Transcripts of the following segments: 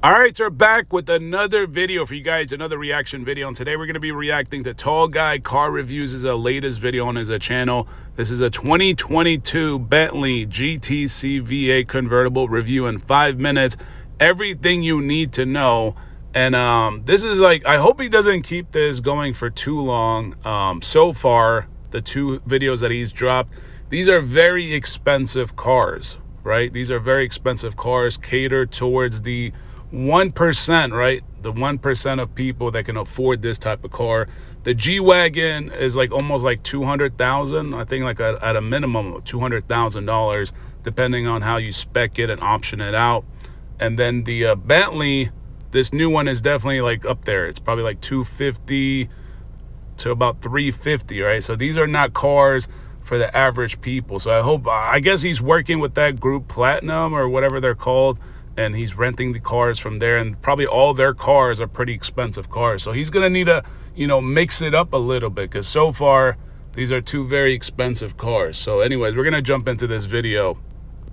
All right, so we're back with another video for you guys, another reaction video. And today we're going to be reacting to Tall Guy Car Reviews' is latest video on his channel. This is a 2022 Bentley GTC V8 convertible review in 5 minutes. Everything you need to know. And this is like, I hope he doesn't keep this going for too long. So far, the 2 videos that he's dropped, these are very expensive cars, right? These are very expensive cars catered towards the 1%, right? The 1% of people that can afford this type of car. The G-Wagon is like almost like $200,000. I think like at a minimum of $200,000, depending on how you spec it and option it out. And then the Bentley, this new one is definitely like up there. It's probably like $250,000 to about $350,000, right? So these are not cars for the average people. So I guess he's working with that group Platinum or whatever they're called, and he's renting the cars from there, and probably all their cars are pretty expensive cars. So he's gonna need to, mix it up a little bit, because so far these are 2 very expensive cars. So anyways, we're gonna jump into this video.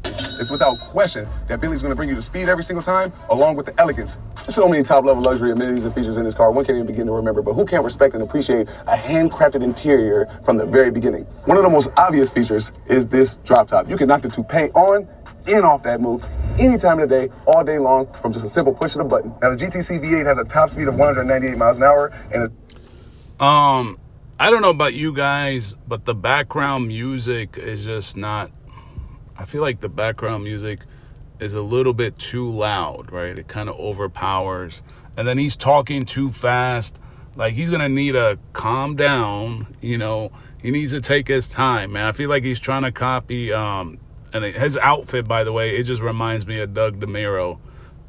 It's without question that Bentley's going to bring you the speed every single time, along with the elegance. There's so many top-level luxury amenities and features in this car, one can't even begin to remember, but who can't respect and appreciate a handcrafted interior from the very beginning? One of the most obvious features is this drop top. You can knock the toupee on and off that move any time of the day, all day long, from just a simple push of the button. Now, the GTC V8 has a top speed of 198 miles an hour, and I don't know about you guys, but the background music is just not, I feel like the background music is a little bit too loud, right? It kind of overpowers. And then he's talking too fast. Like, he's going to need to calm down, He needs to take his time, man. I feel like he's trying to copy, and his outfit, by the way, it just reminds me of Doug DeMuro.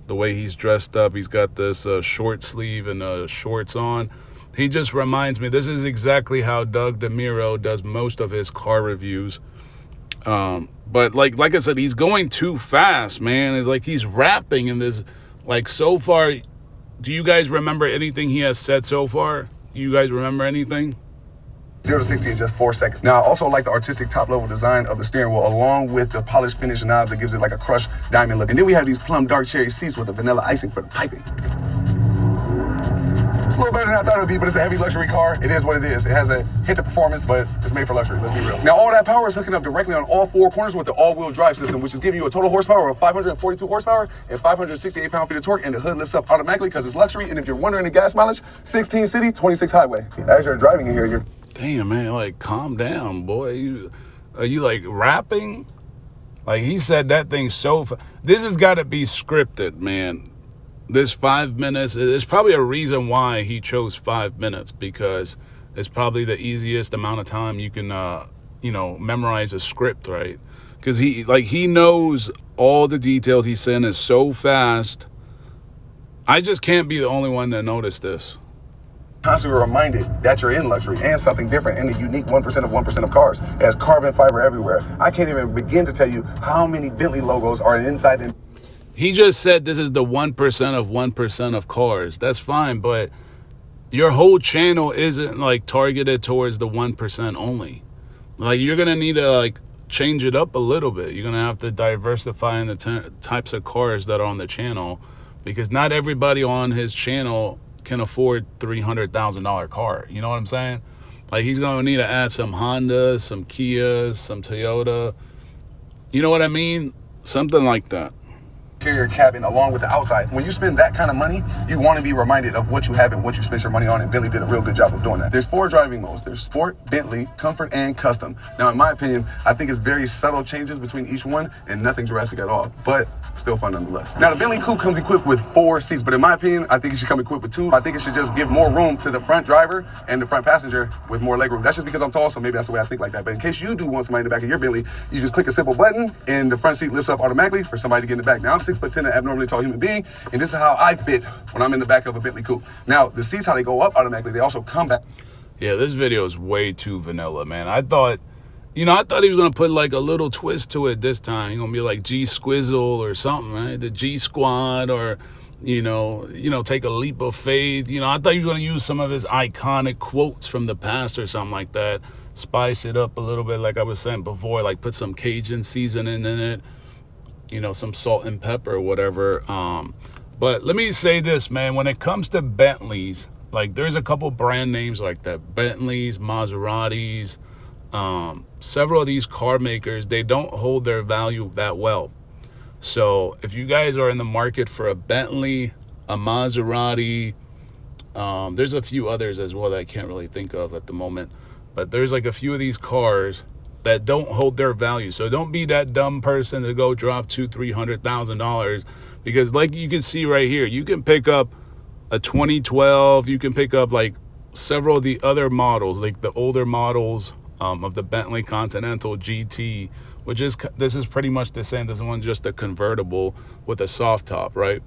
The way he's dressed up, he's got this short sleeve and shorts on. He just reminds me, this is exactly how Doug DeMuro does most of his car reviews. But like I said, he's going too fast, man. It's like he's rapping in this, like, so far. Do you guys remember anything he has said so far? Do you guys remember anything? 0 to 60 in just 4 seconds. Now, I also like the artistic top-level design of the steering wheel, along with the polished finish knobs that gives it like a crushed diamond look. And then we have these plum dark cherry seats with the vanilla icing for the piping. It's a little better than I thought it would be, but it's a heavy luxury car. It is what it is. It has a hit of performance, but it's made for luxury, let's be real. Now, all that power is hooking up directly on all 4 corners with the all-wheel drive system, which is giving you a total horsepower of 542 horsepower and 568 pound-feet of torque, and the hood lifts up automatically because it's luxury. And if you're wondering the gas mileage, 16 city, 26 highway. As you're driving in here, you're... Damn, man, like, calm down, boy. Are you like rapping? Like, he said that thing so this has got to be scripted, man. This 5 minutes, there's probably a reason why he chose 5 minutes, because it's probably the easiest amount of time you can, memorize a script, right? Because he knows all the details. He's saying it so fast. I just can't be the only one that noticed this. Constantly reminded that you're in luxury and something different in the unique 1% of cars. It has carbon fiber everywhere. I can't even begin to tell you how many Bentley logos are inside them. He just said this is the 1% of cars. That's fine, but your whole channel isn't like targeted towards the 1% only. Like, you're gonna need to like change it up a little bit. You're gonna have to diversify in the types of cars that are on the channel, because not everybody on his channel can afford $300,000 car. You know what I'm saying? Like, he's gonna need to add some Hondas, some Kias, some Toyota. You know what I mean? Something like that. Interior cabin along with the outside. When you spend that kind of money, you want to be reminded of what you have and what you spent your money on, and Bentley did a real good job of doing that. There's 4 driving modes. There's Sport, Bentley, Comfort, and Custom. Now, in my opinion, I think it's very subtle changes between each one and nothing drastic at all, but still fun nonetheless. Now, the Bentley Coupe comes equipped with 4 seats, but in my opinion, I think it should come equipped with 2. I think it should just give more room to the front driver and the front passenger with more legroom. That's just because I'm tall, so maybe that's the way I think like that. But in case you do want somebody in the back of your Bentley, you just click a simple button and the front seat lifts up automatically for somebody to get in the back. Now, I'm 6'10", an abnormally tall human being, and this is how I fit when I'm in the back of a Bentley Coupe. Now, the seats, how they go up automatically, they also come back. Yeah, this video is way too vanilla, man. I thought he was going to put like a little twist to it this time. He's going to be like G Squizzle or something, right? The G Squad, or, take a leap of faith. I thought he was going to use some of his iconic quotes from the past or something like that. Spice it up a little bit, like I was saying before, like put some Cajun seasoning in it, some salt and pepper or whatever. But let me say this, man, when it comes to Bentleys, like there's a couple brand names like that, Bentleys, Maseratis, several of these car makers, they don't hold their value that well. So if you guys are in the market for a Bentley, a Maserati, there's a few others as well that I can't really think of at the moment, but there's like a few of these cars that don't hold their value. So don't be that dumb person to go drop $200,000-$300,000, because like you can see right here, you can pick up a 2012, you can pick up like several of the other models, like the older models of the Bentley Continental GT, which is, this is pretty much the same. This one just a convertible with a soft top, right?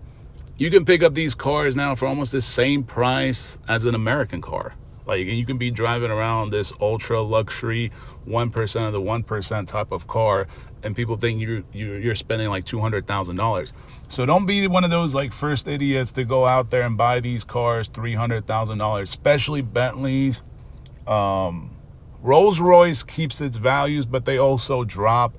You can pick up these cars now for almost the same price as an American car. Like, you can be driving around this ultra luxury 1% of the 1% type of car, and people think you're spending like $200,000. So don't be one of those like first idiots to go out there and buy these cars $300,000, especially Bentleys. Rolls-Royce keeps its values, but they also drop.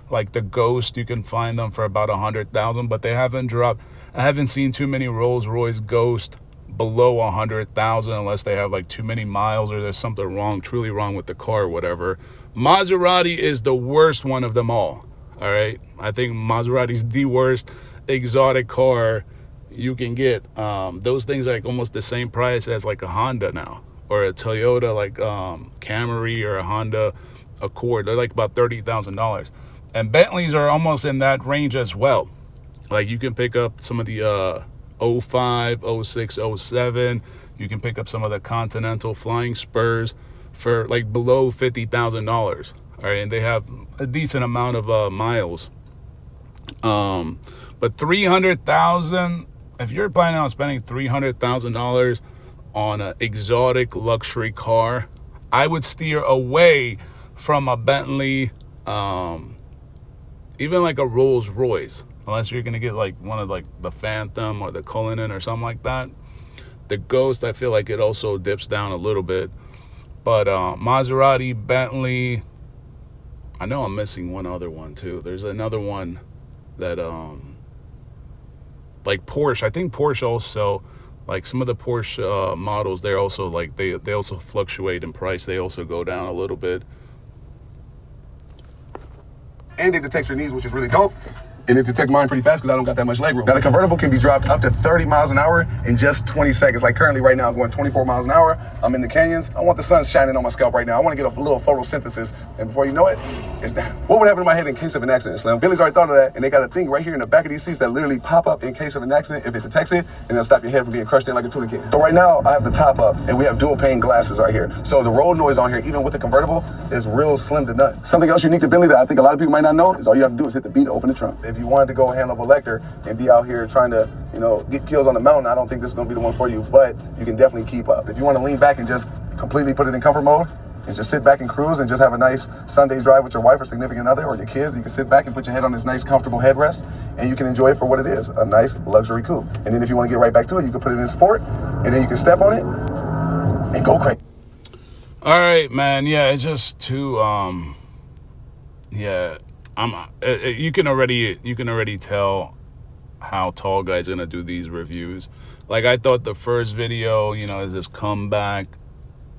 Like the Ghost, you can find them for about $100,000, but they haven't dropped. I haven't seen too many Rolls-Royce Ghost below $100,000 unless they have like too many miles or there's something wrong, truly wrong with the car or whatever. Maserati is the worst one of them all right? I think Maserati's the worst exotic car you can get. Those things are like almost the same price as like a Honda now, or a Toyota like Camry or a Honda Accord. They're like about $30,000. And Bentleys are almost in that range as well. Like you can pick up some of the 05, 06, 07. You can pick up some of the Continental Flying Spurs for like below $50,000. All right, and they have a decent amount of miles. But $300,000, if you're planning on spending $300,000 on an exotic luxury car, I would steer away from a Bentley, even like a Rolls Royce, unless you're gonna get like one of like the Phantom or the Cullinan or something like that. The Ghost, I feel like it also dips down a little bit. But Maserati, Bentley, I know I'm missing one other one too. There's another one that like Porsche. I think Porsche also, like some of the Porsche models, they're also like they also fluctuate in price. They also go down a little bit. And they detect your knees, which is really dope. And it detect mine pretty fast because I don't got that much leg room. Now the convertible can be dropped up to 30 miles an hour in just 20 seconds. Like currently right now I'm going 24 miles an hour. I'm in the canyons. I want the sun shining on my scalp right now. I want to get a little photosynthesis. And before you know it, it's down. What would happen to my head in case of an accident, Slim? Billy's already thought of that. And they got a thing right here in the back of these seats that literally pop up in case of an accident if it detects it. And they'll stop your head from being crushed in like a tuna can. So right now I have the top up and we have dual pane glasses right here. So the road noise on here, even with the convertible, is real slim to none. Something else unique to Bentley that I think a lot of people might not know is all you have to do is hit the B to open the trunk. If you wanted to go handle Elector and be out here trying to, you know, get kills on the mountain, I don't think this is going to be the one for you, but you can definitely keep up. If you want to lean back and just completely put it in comfort mode and just sit back and cruise and just have a nice Sunday drive with your wife or significant other or your kids, you can sit back and put your head on this nice comfortable headrest and you can enjoy it for what it is, a nice luxury coupe. And then if you want to get right back to it, you can put it in sport and then you can step on it and go crazy. All right, man. Yeah, it's just too yeah. You can already tell how Tall Guy's gonna do these reviews. Like I thought the first video, you know, is this comeback,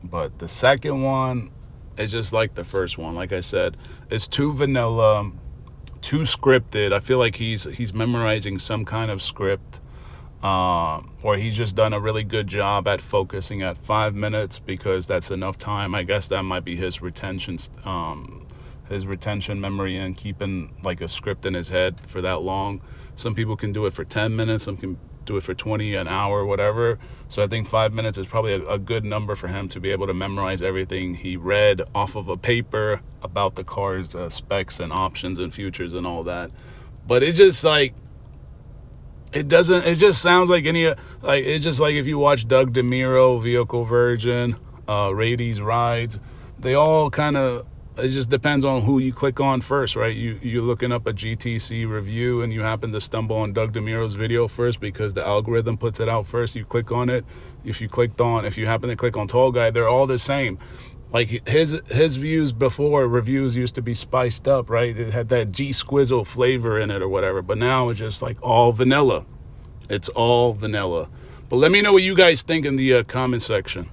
but the second one is just like the first one. Like I said, it's too vanilla, too scripted. I feel like he's memorizing some kind of script, or he's just done a really good job at focusing at 5 minutes because that's enough time. I guess that might be his retention memory and keeping like a script in his head for that long. Some people can do it for 10 minutes, some can do it for 20, an hour, whatever. So I think 5 minutes is probably a good number for him to be able to memorize everything he read off of a paper about the car's specs and options and futures and all that. But it's just like, it just sounds like it's just like if you watch Doug DeMuro, Vehicle Virgin, Rady's Rides, they all kind of, it just depends on who you click on first, right? You're looking up a GTC review and you happen to stumble on Doug DeMuro's video first because the algorithm puts it out first. You click on it. If you happen to click on Tall Guy, they're all the same. Like his views before, reviews used to be spiced up, right? It had that G Squizzle flavor in it or whatever. But now it's just like all vanilla. It's all vanilla. But let me know what you guys think in the comment section.